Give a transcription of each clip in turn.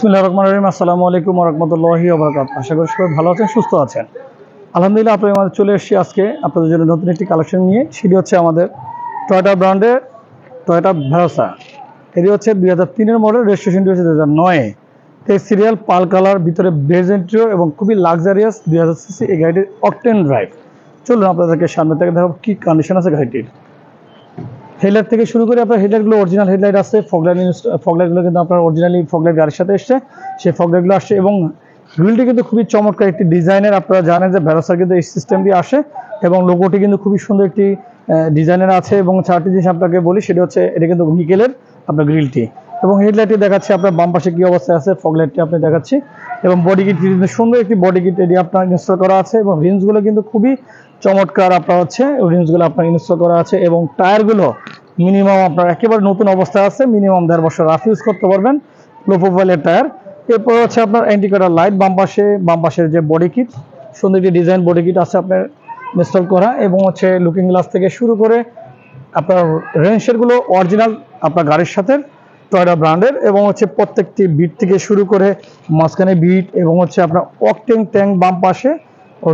বিসমিল্লাহির রহমানির রহিম। আসসালামু আলাইকুম ওয়া রাহমাতুল্লাহি ওয়া বারাকাতুহু। আশা করি সবাই ভালো আছেন, সুস্থ আছেন। আলহামদুলিল্লাহ, আপনাদের মাঝে চলে এসেছি আজকে আপনাদের জন্য নতুন একটি কালেকশন নিয়ে। সেটি হচ্ছে আমাদের টয়োটা ব্র্যান্ডের টয়োটা ভেরোসা। এটি হচ্ছে 2003-এর মডেল, রেজিস্ট্রেশনটি হচ্ছে 2009-এ। এই সিরিয়াল পাল কালার, ভিতরে বেজ ইন্টেরিয়র এবং খুবই লাক্সারিয়াস 2000 সিসি এই গাড়িটির অকটেন ড্রাইভ। চলুন আপনাদেরকে সামনে থেকে দেখাবো কী কন্ডিশন আছে গাড়িটির। হেডলাইট থেকে শুরু করে আপনার হেডলাইটগুলো অরিজিনাল হেডলাইট আছে। ফগলাইটগুলো কিন্তু আপনার অরিজিনালি ফগলাইট গাড়ির সাথে এসছে, সেই ফগলাইটগুলো আসছে। এবং গ্রিলটি কিন্তু খুবই চমৎকার একটি ডিজাইনের। আপনারা জানেন যে ভেরোসার কিন্তু এই সিস্টেমটি আসে এবং লোগোটি কিন্তু খুবই সুন্দর একটি ডিজাইনের আছে। এবং চারটি জিনিস আপনাকে বলি, সেটা হচ্ছে এটা কিন্তু নিকেলের আপনার গ্রিলটি। এবং হেডলাইটটি দেখাচ্ছি আপনার বাম পাশে কী অবস্থায় আছে, ফগলাইটটি আপনি দেখাচ্ছি। এবং বডি কিট কিন্তু সুন্দর একটি বডি কিট এটি আপনার ইনস্টল করা আছে। এবং রিঞ্জগুলো কিন্তু খুবই চমৎকার আপনার হচ্ছে, রিঞ্জগুলো আপনার ইনস্টল করা আছে। এবং টায়ারগুলো মিনিমাম আপনার একেবারে নতুন অবস্থায় আছে, মিনিমাম 1.5 বছর রাফ ইউজ করতে পারবেন, লো প্রোফাইলের টায়ার। এরপর হচ্ছে আপনার ইন্ডিকেটর লাইট বাম পাশের যে বডি কিট, সুন্দর একটি ডিজাইন বডি কিট আছে আপনার ইনস্টল করা। এবং হচ্ছে লুকিং গ্লাস থেকে শুরু করে আপনার রেনশেডগুলো অরিজিনাল আপনার গাড়ির সাথে টয়োটা ব্র্যান্ডের। এবং হচ্ছে প্রত্যেকটি বিট থেকে শুরু করে মাঝখানে বিট এবং হচ্ছে আপনার অকটেন ট্যাঙ্ক বাম পাশে,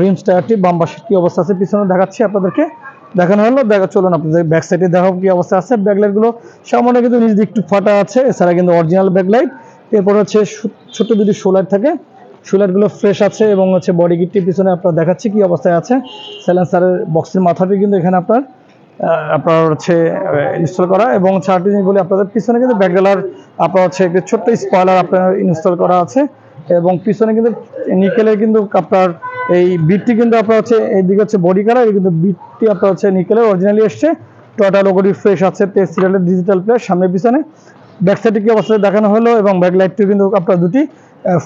রিমস টায়ারটি বাম পাশে কী অবস্থা আছে পিছনে দেখাচ্ছি আপনাদেরকে। দেখানো হলো, চলুন আপনাদের ব্যাক সাইডে দেখাবো কী অবস্থা আছে। ব্যাকলাইটগুলো সামনে কিন্তু নিচ দিয়ে একটু ফাটা আছে, এছাড়া কিন্তু অরিজিনাল ব্যাকলাইট। এরপর হচ্ছে ছোট যদি শোলাইট থাকে, শোলাইটগুলো ফ্রেশ আছে। এবং হচ্ছে বডি কিটটি পিছনে আপনার দেখাচ্ছি কী অবস্থায় আছে। সাইলেন্সারের বক্সের মাথাটি কিন্তু এখানে আপনার হচ্ছে ইনস্টল করা। এবং চারটি জিনিস বলি আপনাদের, পিছনে কিন্তু ব্যাকডালার আপনার হচ্ছে একটি ছোট্ট স্পয়লার আপনার ইনস্টল করা আছে। এবং পিছনে কিন্তু নিকেলের কিন্তু আপনার এই বিটটি কিন্তু আপনার হচ্ছে এইদিকে হচ্ছে বডি কালার, এই কিন্তু বিটটি আপনার হচ্ছে নিকেলের অরিজিনালি এসছে। টয়োটা লোগোটি ফ্রেশ আছে, টেস্ট সিরিয়ালের ডিজিটাল প্লেট সামনে পিছনে। ব্যাক সাইডে কি অবস্থায় দেখানো হলো। এবং ব্যাকলাইটটিও কিন্তু আপনার দুটি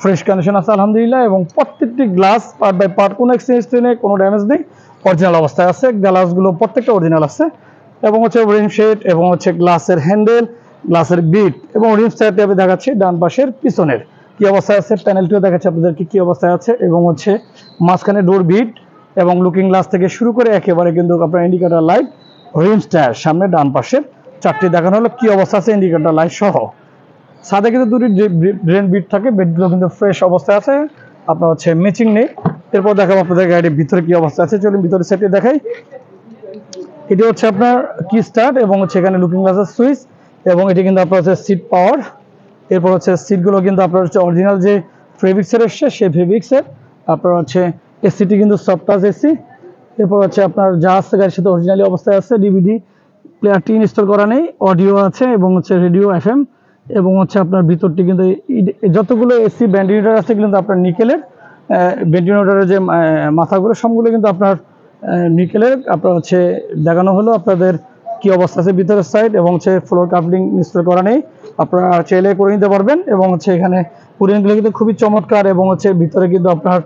ফ্রেশ কন্ডিশন আছে আলহামদুলিল্লাহ। এবং প্রত্যেকটি গ্লাস পার্ট বাই পার্ট, কোনো এক্সচেঞ্জ নেই, কোনো ড্যামেজ নেই, অরিজিনাল অবস্থায় আছে। গ্লাসগুলো প্রত্যেকটা অরিজিনাল আছে। এবং হচ্ছে রিম শেড এবং হচ্ছে গ্লাসের হ্যান্ডেল, গ্লাসের বিট এবং রিম সাইডটি আমি দেখাচ্ছি ডান পাশের পিছনের কী অবস্থায় আছে। প্যানেলটিও দেখাচ্ছি আপনাদেরকে কী অবস্থায় আছে। এবং হচ্ছে মাঝখানে ডোর বিট এবং লুকিং গ্লাস থেকে শুরু করে একেবারে কিন্তু আপনার ইন্ডিকেটর লাইট, রিমস টায়ার সামনে ডান পাশের চারটি দেখানো হলো কী অবস্থা আছে ইন্ডিকেটর লাইট সহ। সাথে কিন্তু দুটি ব্রেন বিট থাকে, বেডগুলো কিন্তু ফ্রেশ অবস্থায় আছে, আপনার হচ্ছে ম্যাচিং নেই। এরপর দেখাবো আপনাদের গাড়ির ভিতরে কী অবস্থা আছে। চলুন ভিতরে সেটটি দেখাই। এটি হচ্ছে আপনার কি স্টার্ট এবং হচ্ছে এখানে লুকিং গ্লাসের সুইচ। এবং এটি কিন্তু আপনার হচ্ছে সিট পাওয়ার। এরপর হচ্ছে সিটগুলো কিন্তু আপনার হচ্ছে অরিজিনাল যে ফেব্রিক্সের এসছে সেই ফেব্রিক্সের। আপনার হচ্ছে এসিটি কিন্তু সফট টাচ এসি। এরপর হচ্ছে আপনার যা আছে গাড়ির সাথে অরিজিনালি অবস্থায় আছে। ডিভিডি প্লেয়ারটি ইনস্টল করা নেই, অডিও আছে এবং হচ্ছে রেডিও এফএম। এবং হচ্ছে আপনার ভিতরটি কিন্তু যতগুলো এসি ভেন্টিলেটর আছে কিন্তু আপনার নিকেলের, ভেন্টিলেটরের যে মাথাগুলো সবগুলো কিন্তু আপনার নিকেলের। আপনার হচ্ছে দেখানো হলো আপনাদের কি অবস্থা আছে ভিতরের সাইড। এবং হচ্ছে ফ্লোর কাপলিং ইনস্টল করা নেই, আপনারা চাইলে করে নিতে পারবেন। এবং হচ্ছে এখানে পুরিনগুলো কিন্তু খুবই চমৎকার। এবং হচ্ছে ভিতরে কিন্তু আপনার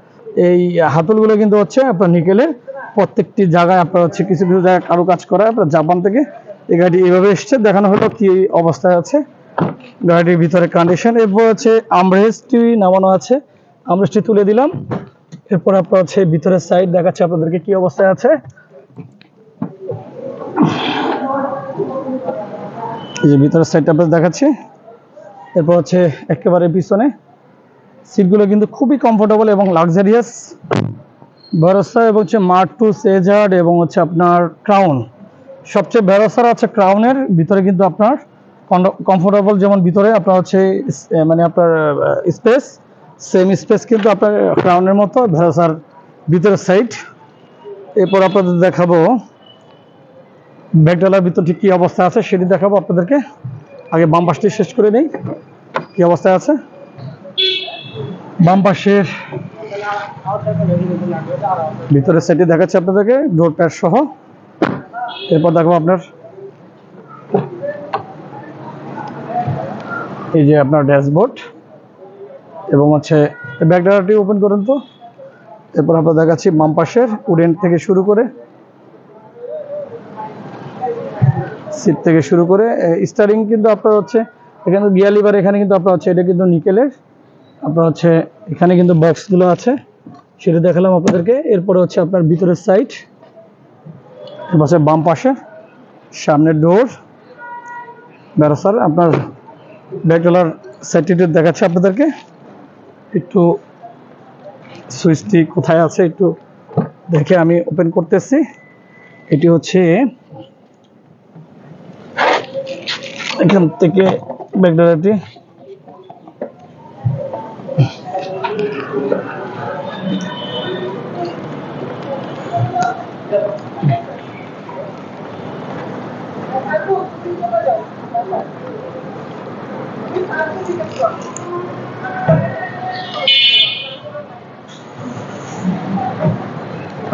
এই হাতলগুলো কিন্তু হচ্ছে আপনার নিকেলের। প্রত্যেকটি জায়গায় আপনার হচ্ছে কিছু কিছু জায়গায় কারো কাজ করা আপনার জাপান থেকে এই গাড়িটি এইভাবে এসছে। দেখানো হলো কি অবস্থায় আছে গাড়িটির ভিতরে কন্ডিশন। এরপর হচ্ছে আমরেস্টটি নামানো আছে, আমরেস্টটি তুলে দিলাম। এরপর আপনার হচ্ছে ভিতরের সাইড দেখাচ্ছে আপনাদেরকে কি অবস্থায় আছে। এই যে ভিতরের সাইডটা আপনাদের দেখাচ্ছি। এরপর হচ্ছে একেবারে পিছনে সিটগুলো কিন্তু খুবই কমফোর্টেবল এবং লাক্সারিয়াস ভেরোসা। এবং হচ্ছে মার্ক টু সেজার্ড এবং হচ্ছে আপনার ক্রাউন, সবচেয়ে ভেরোসার আছে ক্রাউনের ভিতরে কিন্তু আপনার কমফোর্টেবল। যেমন ভিতরে আপনার হচ্ছে মানে আপনার স্পেস, সেম স্পেস কিন্তু আপনার ক্রাউনের মতো ভেরোসার ভিতরের সাইড। এরপর আপনাদের দেখাবো ব্যাকডালার ভিতর ঠিক কী অবস্থা আছে সেটি দেখাবো আপনাদেরকে। আগে বাম পাশটি শেষ করে নেই কী অবস্থায় আছে। বাম পাশের ভিতরের সাইডটি দেখাচ্ছে আপনাদেরকে ডোর প্যাড সহ। এরপর দেখাবো আপনার এই যে আপনার ড্যাশবোর্ড এবং হচ্ছে ব্যাকডালারটি ওপেন করুন তো। এরপর আপনার দেখাচ্ছি বাম পাশের উডেন থেকে শুরু করে সিট থেকে শুরু করে স্টারিং কিন্তু আপনার হচ্ছে এখানে গিয়ার লিভার, এখানে কিন্তু আপনার হচ্ছে এটা কিন্তু নিকেলের। আপনার হচ্ছে এখানে কিন্তু বক্সগুলো আছে, সেটা দেখালাম আপনাদেরকে। এরপরে হচ্ছে আপনার ভিতরের সাইড, এরপর বাম পাশে সামনের ডোর ভেরোসার আপনার ব্যাকডালার সাইডটি দেখাচ্ছি আপনাদেরকে। একটু সুইচটি কোথায় আছে একটু দেখে আমি ওপেন করতেছি। এটি হচ্ছে এখান থেকে ব্যাকডালাটি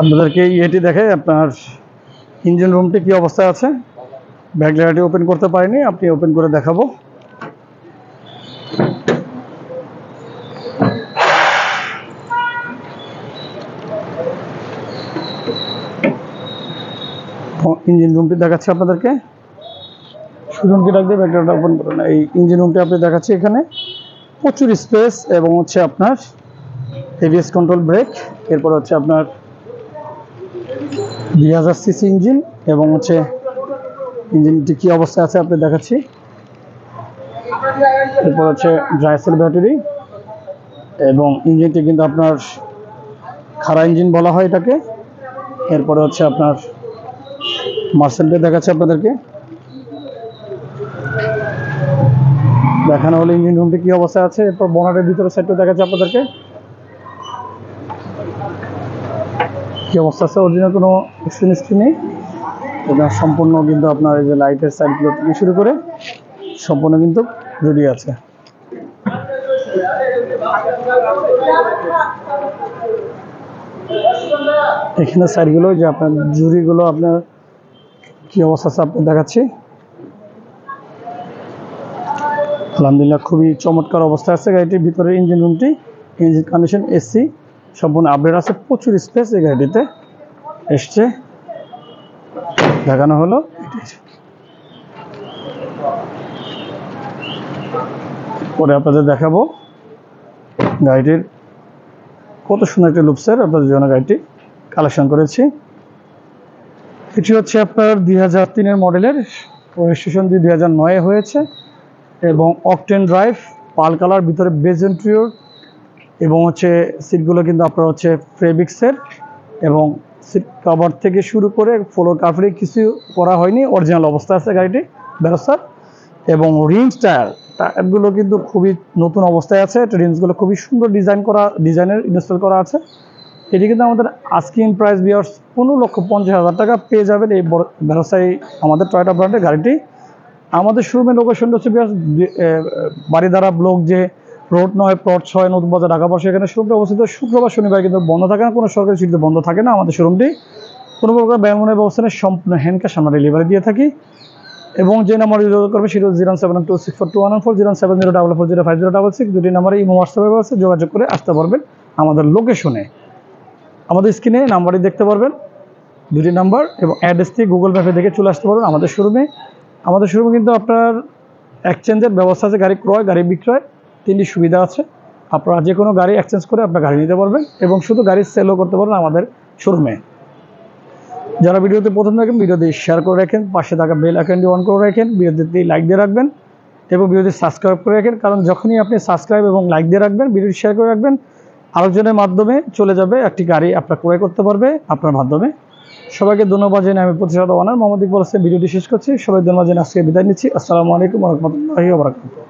আপনাদেরকে ইয়েটি দেখে আপনার ইঞ্জিন রুমটি কি অবস্থায় আছে। ব্যাকলাইটটি ওপেন করতে পারিনি, আপনি ওপেন করে দেখাবো। ইঞ্জিন রুমটি দেখাচ্ছে আপনাদেরকে। সুজনকে ডাক দিয়ে ব্যাকলাইটটা ওপেন করে না। এই ইঞ্জিন রুমটি আপনি দেখাচ্ছি। এখানে প্রচুর স্পেস এবং হচ্ছে আপনার এবিএস কন্ট্রোল ব্রেক, এরপর হচ্ছে আপনার 2000 সিসি ইঞ্জিন এবং হচ্ছে ইঞ্জিনটি কি অবস্থায় আছে আপনি দেখাচ্ছি। এরপর হচ্ছে ড্রাই সেল ব্যাটারি এবং ইঞ্জিনটি কিন্তু আপনার খাড়া ইঞ্জিন বলা হয় এটাকে। এরপরে হচ্ছে আপনার মার্সেলটি দেখাচ্ছে আপনাদেরকে। দেখানো হলো ইঞ্জিন রুমটি কি অবস্থায় আছে। এরপর বনেটের ভিতরে সাইডটা দেখাচ্ছে আপনাদেরকে কি অবস্থা আছে। অরিজিনাল কোনো এক্সপিরিয়েন্সটি নেই, এটা সম্পূর্ণ কিন্তু আপনার এই যে লাইটের সাইডগুলো থেকে শুরু করে সম্পূর্ণ কিন্তু রেডি আছে। এখানে সাইডগুলো যে আপনার জুড়িগুলো আপনার কি অবস্থা আছে আপনি দেখাচ্ছি। আলহামদুলিল্লাহ খুবই চমৎকার অবস্থায় আছে গাড়িটির ভিতরে। ইঞ্জিন রুমটি, ইঞ্জিন কন্ডিশন, এসি সম্পূর্ণ আপডেট আছে। প্রচুর স্পেস এই গাড়িটিতে এসছে, দেখানো হলো। পরে আপনাদের দেখাবো গাড়িটির কত সুন্দর একটা লুকসের আপনাদের জন্য গাড়িটি কালেকশন করেছি। এটি হচ্ছে আপনার 2003-এর মডেলের, রেজিস্ট্রেশন 2009-এ হয়েছে এবং অকটেন ড্রাইভ, পাল কালার, ভিতরে বেজ ইন্টেরিয়র এবং হচ্ছে সিটগুলো কিন্তু আপনার হচ্ছে ফেব্রিক্সের এবং সিট কভার থেকে শুরু করে ফ্লোর কাভারে কিছু করা হয়নি, অরিজিনাল অবস্থা আছে গাড়িটি ব্যবস্থা। এবং রিমস টায়ারগুলো কিন্তু খুবই নতুন অবস্থায় আছে। রিমসগুলো খুবই সুন্দর ডিজাইনের ইনস্টল করা আছে। এটি কিন্তু আমাদের আস্কিং প্রাইস বিয়ার্স 15,50,000 টাকা পেয়ে যাবেন এই ব্যবসায়ী আমাদের টয়োটা ব্র্যান্ডের গাড়িটি। আমাদের শোরুমের লোকেশনটা হচ্ছে বিয়ার্স বাড়িধারা ব্লক, যে রোড 9 প্লট 6 নতুন বাজার, ঢাকা পাশে। এখানে শোরুমটা অবস্থিত। শুক্রবার শনিবার কিন্তু বন্ধ থাকে না, কোনো সরকারি ছুটিতে বন্ধ থাকে না আমাদের শোরুমটি। কোনো প্রকার ব্যাংকের ব্যবস্থা নেই, সম্পূর্ণ হ্যান্ড ক্যাশ আমরা ডেলিভারি দিয়ে থাকি। এবং যে নাম্বারে যোগাযোগ করবে সেটা 072642114, 07044050506। দুটি নাম্বারে ইমো হোয়াটসঅ্যাপ ব্যবস্থা, যোগাযোগ করে আসতে পারবেন আমাদের লোকেশনে। আমাদের স্ক্রিনে নাম্বারই দেখতে পারবেন, দুটি নাম্বার, এবং অ্যাড্রেসটি গুগল ম্যাপে দেখে চলে আসতে পারবেন আমাদের শোরুমে। আমাদের শোরুমে কিন্তু আপনার এক্সচেঞ্জের ব্যবস্থা আছে, গাড়ি ক্রয়, গাড়ি বিক্রয়, তিনটি সুবিধা আছে। আপনারা যে কোনো গাড়ি এক্সচেঞ্জ করে আপনার গাড়ি নিতে পারবেন এবং শুধু গাড়ি সেলও করতে পারবেন আমাদের শোরুমে। যারা ভিডিওতে প্রথম দেখেন ভিডিওতে শেয়ার করে রাখেন, পাশে থাকা বেল আইকনটি অন করে রাখেন, ভিডিওতে লাইক দিয়ে রাখবেন এবং ভিডিওতে সাবস্ক্রাইব করে রাখেন। কারণ যখনই আপনি সাবস্ক্রাইব এবং লাইক দিয়ে রাখবেন, ভিডিওটি শেয়ার করে রাখবেন, আরেকজনের মাধ্যমে চলে যাবে, একটি গাড়ি আপনার ক্রয় করতে পারবে আপনার মাধ্যমে। সবাইকে ধন্যবাদ জানিয়ে আমি প্রতিষ্ঠাতা ওনার মোহাম্মদ ইকবাল হোসেন ভিডিওটি শেষ করছি। সবাই ধন্যবাদ জানিয়ে আজকে বিদায় নিচ্ছি। আসসালামু আলাইকুম ওয়া রাহমাতুল্লাহি ওয়া বারাকাতুহু।